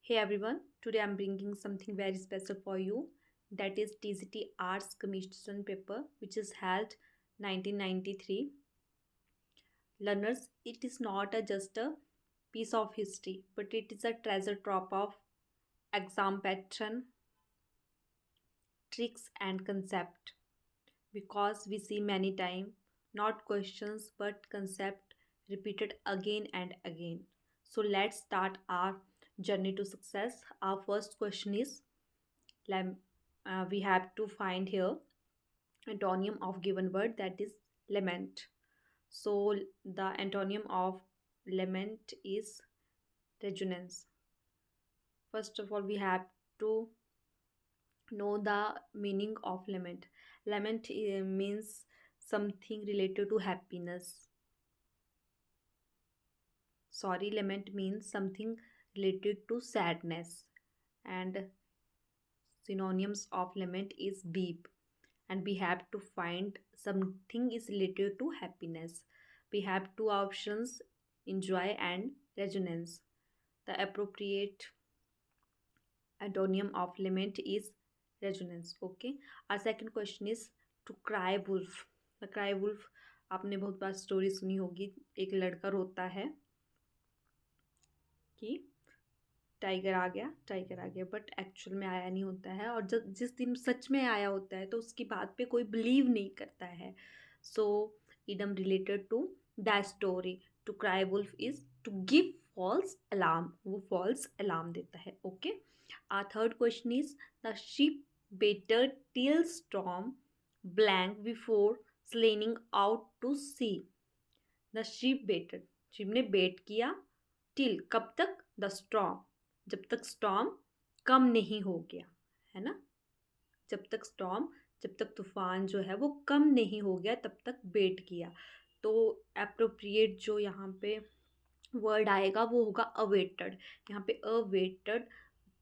Hey everyone, today I'm bringing something very special for you, that is TCT Arts Commission paper which is held 1993. Learners, it is not just a piece of history but it is a treasure trove of exam pattern, tricks and concept, because we see many time not questions but concept repeated again and again. So let's start our journey to success. Our first question is, we have to find here antonym of given word, that is lament. So the antonym of lament is resonance. First of all, we have to know the meaning of lament. Lament means something related to happiness. Sorry, lament means something related to sadness. And synonyms of lament is beep. And we have to find something is related to happiness. We have two options, enjoy and resonance. The appropriate antonym of lament is resonance. Okay, our second question is to cry wolf. The cry wolf, आपने बहुत बार story सुनी होगी, एक लड़का रोता है कि tiger आ गया, बट एक्चुअल में आया नहीं होता है, और जब जिस दिन सच में आया होता है तो उसकी बात पे कोई बिलीव नहीं करता है. So idiom related to the story to cry wolf is to give false alarm. वो फॉल्स अलार्म देता है. Okay, our third question is the ship better till storm blank before sailing out to sea. The ship better, ship ने bet किया, till कब तक, the storm जब तक storm कम नहीं हो गया, है ना. जब तक तूफान जो है वो कम नहीं हो गया तब तक वेट किया. तो एप्रोप्रिएट जो यहाँ पे वर्ड आएगा वो होगा अवेटेड. यहाँ पे अवेटेड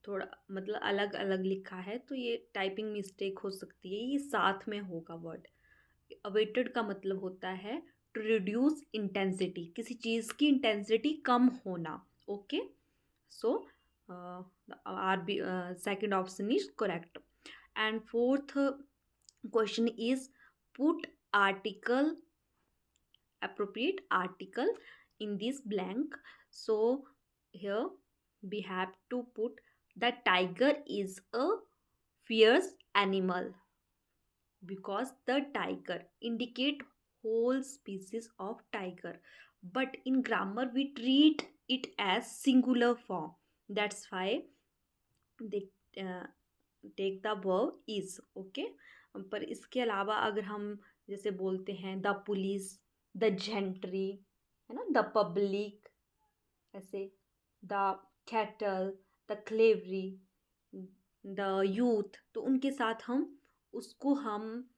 थोड़ा मतलब अलग अलग लिखा है, तो ये टाइपिंग मिस्टेक हो सकती है, ये साथ में होगा वर्ड. अवेटेड का मतलब होता है टू रिड्यूस इंटेंसिटी, किसी चीज़ की इंटेंसिटी कम होना. Okay, so second option is correct. And fourth question is put article, appropriate article in this blank. So here we have to put the tiger is a fierce animal, because the tiger indicate whole species of tiger, but in grammar we treat it as singular form. That's why they take the verb is. Okay, पर इसके अलावा अगर हम जैसे बोलते हैं the police, the gentry, है ना, द पब्लिक, ऐसे the cattle, the cavalry, the youth, तो उनके साथ हम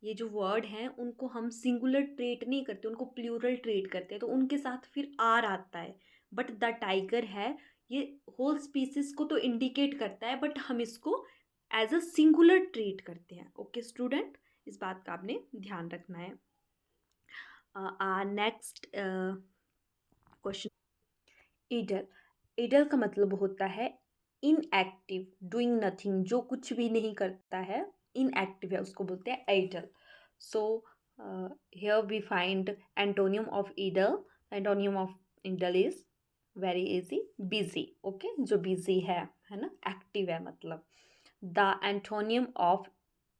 ये जो वर्ड हैं उनको हम सिंगुलर ट्रेट नहीं करते, उनको प्लूरल ट्रेट करते हैं, तो उनके साथ फिर आर आता है. बट द टाइगर है, ये होल स्पीसीज को तो इंडिकेट करता है, बट हम इसको एज अ सिंगुलर ट्रीट करते हैं. ओके स्टूडेंट, इस बात का आपने ध्यान रखना है. Next question, ईडल. ईडल का मतलब होता है इनएक्टिव, डूइंग नथिंग, जो कुछ भी नहीं करता है, इनएक्टिव है, उसको बोलते हैं idle. So here we find antonym of idle. Antonym of idle is very easy, busy. Okay, जो बिजी है ना, एक्टिव है मतलब. The antonym of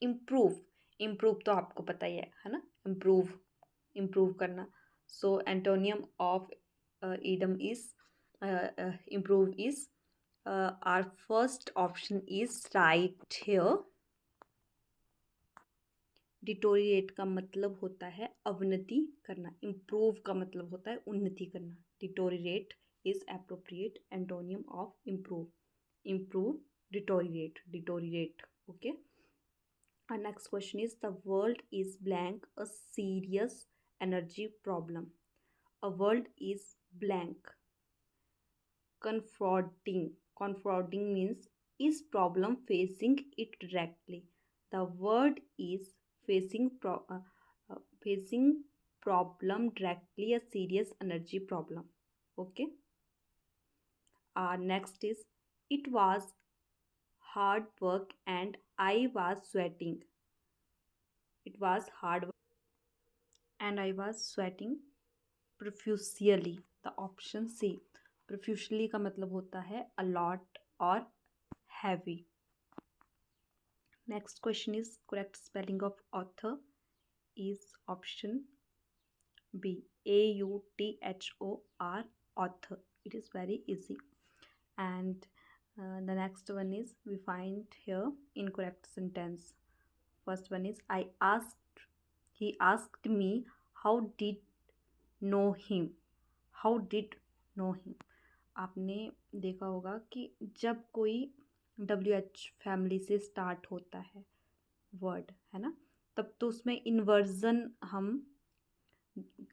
improve. Improve तो आपको पता ही है ना, इम्प्रूव, इम्प्रूव करना. So antonym of idiom is improve is our first option is right here. Deteriorate का मतलब होता है अवनति करना, इम्प्रूव का मतलब होता है उन्नति करना. Deteriorate is appropriate antonym of improve. Improve, deteriorate, deteriorate. Okay, our next question is the world is blank, a serious energy problem. A world is blank, confronting means is problem facing it directly. The word is facing problem directly, a serious energy problem. Okay, next is It was hard work and I was sweating. It was hard work and I was sweating profusely. The option C. Profusely का मतलब होता है a lot और heavy. Next question is correct spelling of author is option B. AUTHOR, author. It is very easy. And the next one is we find here incorrect sentence. First one is he asked me how did know him. How did know him. आपने देखा होगा कि जब कोई WH family से start होता है word, है ना, तब तो उसमें इन्वर्जन हम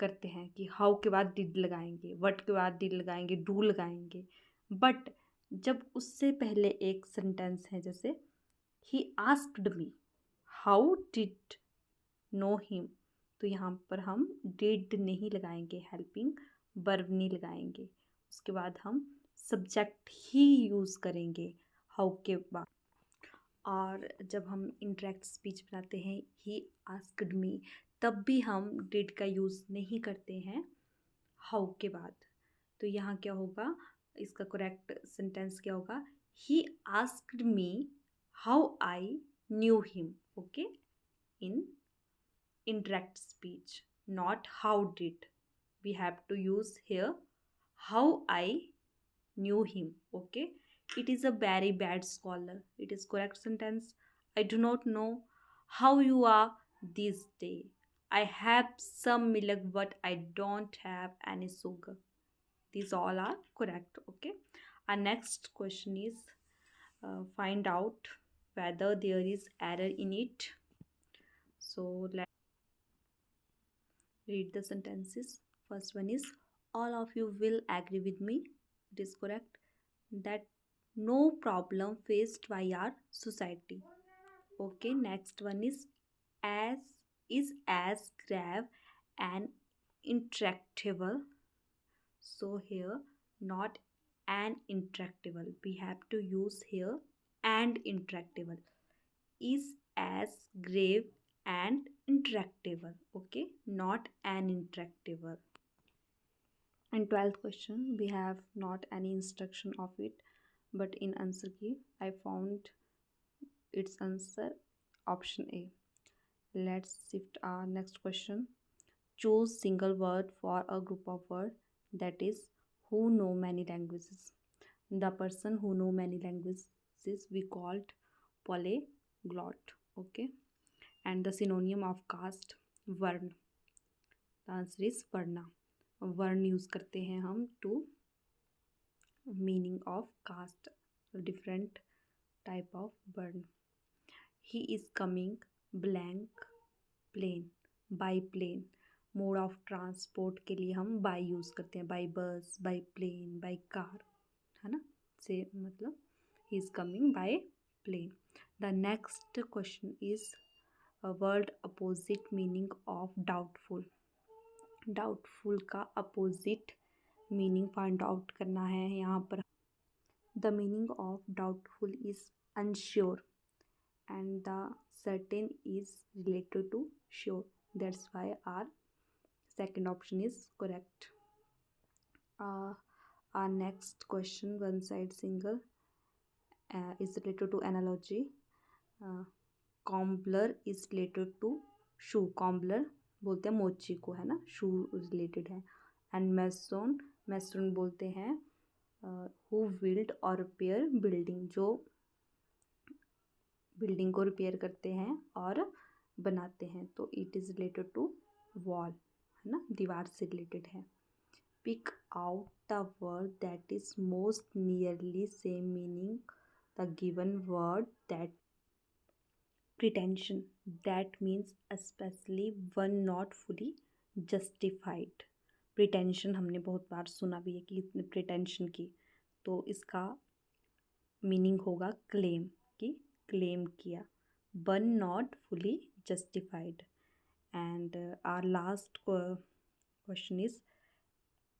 करते हैं कि हाउ के बाद डिड लगाएंगे, वट के बाद डिड लगाएंगे, डू लगाएंगे. बट जब उससे पहले एक सेंटेंस है जैसे he asked me how did know him, तो यहाँ पर हम डिड नहीं लगाएंगे, हेल्पिंग वर्ब नहीं लगाएंगे. उसके बाद हम सब्जेक्ट ही यूज़ करेंगे हाउ के बाद. और जब हम इंटरेक्ट स्पीच बनाते हैं ही आस्क्ड मी, तब भी हम डिड का यूज़ नहीं करते हैं हाउ के बाद. तो यहाँ क्या होगा, इसका करेक्ट सेंटेंस क्या होगा, he asked me how I knew him. Okay, in indirect speech, not how did. We have to use here how I knew him. Okay, it is a very bad scholar. It is correct sentence. I do not know how you are this day. I have some milk but I don't have any sugar. These all are correct. Okay, our next question is find out whether there is error in it. So let's read the sentences. First one is all of you will agree with me. It is correct that no problem faced by our society. Okay, next one as as grave and intractable. So here not an intractable. We have to use here and intractable. Is as grave and intractable. Okay, not an intractable. And 12th question, we have not any instruction of it, but in answer key I found its answer option A. Let's shift our next question. Choose single word for a group of word, that is who know many languages. The person who know many languages we called polyglot. Okay, and the synonym of caste वर्ण. The answer is varna. वर्ण use करते हैं हम to meaning of caste, different type of varna. He is coming blank plane, by plane. Mode of transport के लिए हम by use करते हैं, by bus, by plane, by car, है ना, से मतलब ही is coming by plane. The next question is word opposite meaning of doubtful. Doubtful का अपोजिट मीनिंग फाइंड आउट करना है यहाँ पर. The meaning of doubtful is unsure and the certain is related to sure. That's why our second option is correct. Our next question, one side single, is related to analogy. cobbler is related to shoe. cobbler बोलते हैं मोची को, है ना, shoe related है. And mason बोलते हैं who build और रिपेयर बिल्डिंग, जो बिल्डिंग को रिपेयर करते हैं और बनाते हैं. तो it is related to wall, है ना, दीवार से रिलेटेड है. Pick out the word that is most nearly same meaning the given word. That pretension, that means specially one not fully justified. Pretension हमने बहुत बार सुना भी है कि प्रिटेंशन की, तो इसका मीनिंग होगा क्लेम, कि क्लेम किया. One not fully justified. And our last question is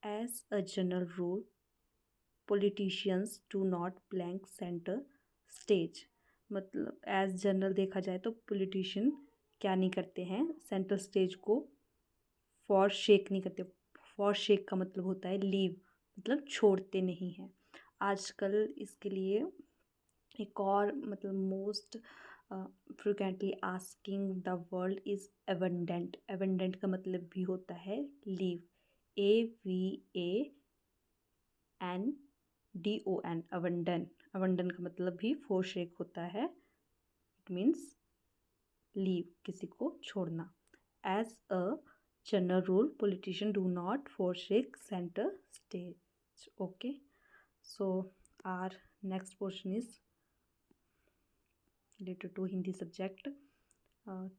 as a general rule politicians do not blank centre stage. मतलब एज जनरल देखा जाए तो पॉलिटिशियन क्या नहीं करते हैं, सेंट्रल स्टेज को फॉर शेक नहीं करते। फॉर शेक का मतलब होता है लीव, मतलब छोड़ते नहीं हैं। आजकल इसके लिए एक और मतलब most frequently asking the world is abundant. Abundant का मतलब भी होता है लीव, AVANDON, अबंडन। अबंडन का मतलब भी फोर शेक होता है, इट मीन्स लीव, किसी को छोड़ना। As a general rule politicians do not forsake center stage. Okay, so our next portion is related to Hindi subject.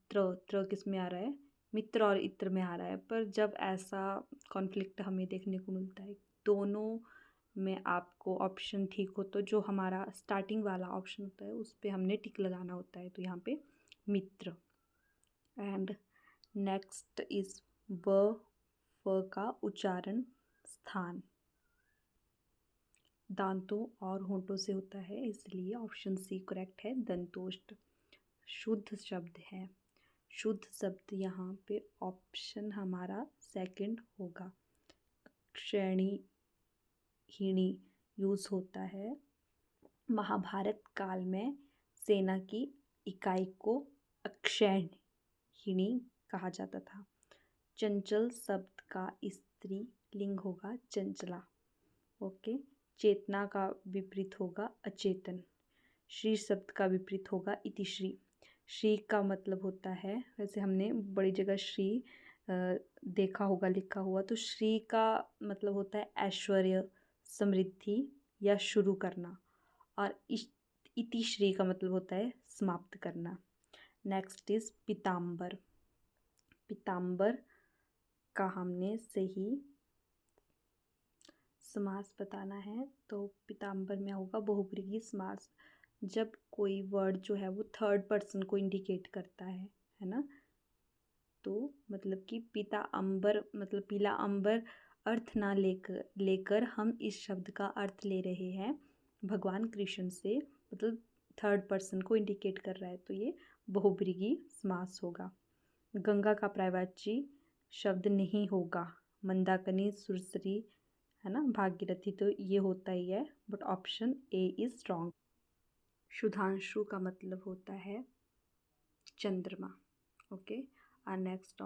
त्र किस में आ रहा है, मित्र और इत्र में आ रहा है। पर जब ऐसा कॉन्फ्लिक्ट हमें देखने को मिलता है, दोनों में आपको ऑप्शन ठीक हो, तो जो हमारा स्टार्टिंग वाला ऑप्शन होता है उस पर हमने टिक लगाना होता है, तो यहाँ पे मित्र। एंड नेक्स्ट इज व का उच्चारण स्थान दांतों और होंठों से होता है, इसलिए ऑप्शन सी करेक्ट है, दंतोष्ट। शुद्ध शब्द है, शुद्ध शब्द यहाँ पे ऑप्शन हमारा सेकंड होगा। श्रेणी हीणी यूज होता है महाभारत काल में, सेना की इकाई को अक्षौहिणी कहा जाता था। चंचल शब्द का स्त्री लिंग होगा चंचला। ओके, चेतना का विपरीत होगा अचेतन। श्री शब्द का विपरीत होगा इतिश्री। श्री का मतलब होता है, वैसे हमने बड़ी जगह श्री देखा होगा लिखा हुआ, तो श्री का मतलब होता है ऐश्वर्य, समृद्धि या शुरू करना, और इतिश्री का मतलब होता है समाप्त करना। नेक्स्ट इज पीताम्बर। पीताम्बर का हमने सही समास बताना है, तो पीताम्बर में होगा बहुब्रीही समास। जब कोई वर्ड जो है वो थर्ड पर्सन को इंडिकेट करता है ना, तो मतलब कि पीता अंबर मतलब पीला अंबर अर्थ ना लेकर हम इस शब्द का अर्थ ले रहे हैं भगवान कृष्ण से, मतलब थर्ड पर्सन को इंडिकेट कर रहा है, तो ये बहुब्रीही समास होगा। गंगा का पर्यायवाची शब्द नहीं होगा, मंदाकिनी, सुरसरी, है ना, भागीरथी, तो ये होता ही है, but option A is wrong. Sudhanshu का मतलब होता है चंद्रमा। ओके, और नेक्स्ट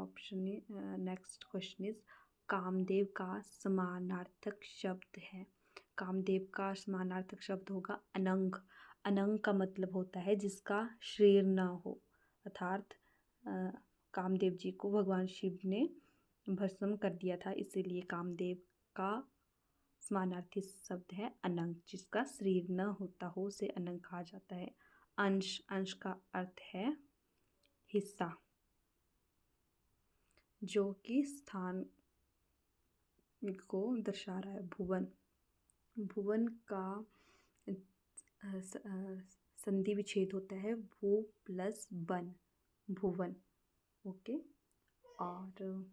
क्वेश्चन इज कामदेव का समानार्थक शब्द है। कामदेव का समानार्थक शब्द होगा अनंग। अनंग का मतलब होता है जिसका शरीर न हो, अर्थात कामदेव जी को भगवान शिव ने भस्म कर दिया था, इसीलिए कामदेव का समानार्थी शब्द है अनंग, जिसका शरीर न होता हो उसे अनंग कहा जाता है। अंश, अंश का अर्थ है हिस्सा, जो कि स्थान को दर्शा रहा है। भुवन, भुवन का संधि विच्छेद होता है भू प्लस वन, भुवन। ओके, और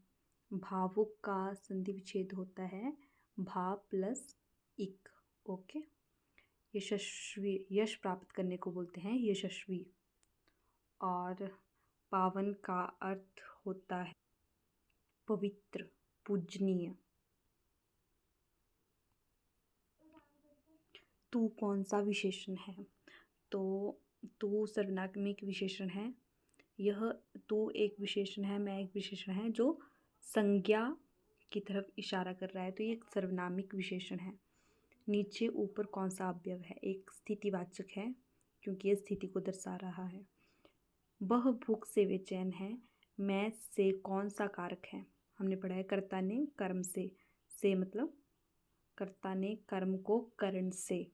भावुक का संधि विच्छेद होता है भा प्लस इक। ओके, यशस्वी, यश प्राप्त करने को बोलते हैं यशस्वी। और पावन का अर्थ होता है पवित्र, पूजनीय। तू कौन सा विशेषण है, तो तू सर्वनामिक विशेषण है। यह तू एक विशेषण है, मैं एक विशेषण है जो संज्ञा की तरफ इशारा कर रहा है, तो ये एक सर्वनामिक विशेषण है। नीचे ऊपर कौन सा अवयव है, एक स्थितिवाचक है क्योंकि ये स्थिति को दर्शा रहा है। वह भूख से बेचैन है, मैं से कौन सा कारक है, हमने पढ़ा है कर्ता ने कर्म से मतलब कर्ता ने कर्म को करण से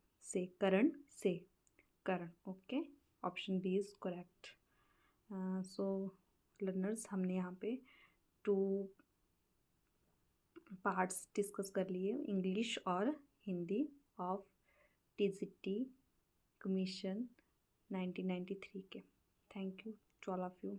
करण से करण। Okay, option B is correct. So learners, हमने यहाँ पे 2 पार्ट्स डिस्कस कर लिए, इंग्लिश और हिंदी ऑफ TGT कमीशन 1993 के। Thank you to all of you.